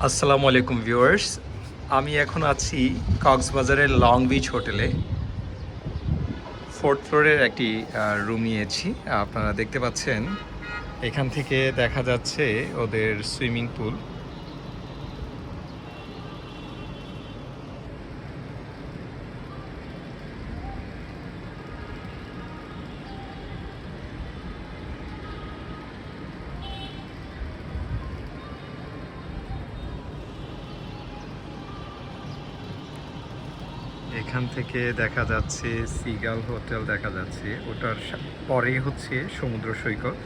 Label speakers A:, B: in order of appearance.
A: আসসালামু আলাইকুম ভিউয়ার্স। আমি এখন আছি কক্সবাজারের লং বিচ হোটেলে। ফোর্থ ফ্লোরের একটি রুম নিয়েছি। আপনারা দেখতে পাচ্ছেন এখান থেকে দেখা যাচ্ছে ওদের সুইমিং পুল। এখান থেকে দেখা যাচ্ছে সিগাল হোটেল দেখা যাচ্ছে, ওটার পরেই হচ্ছে সমুদ্র সৈকত।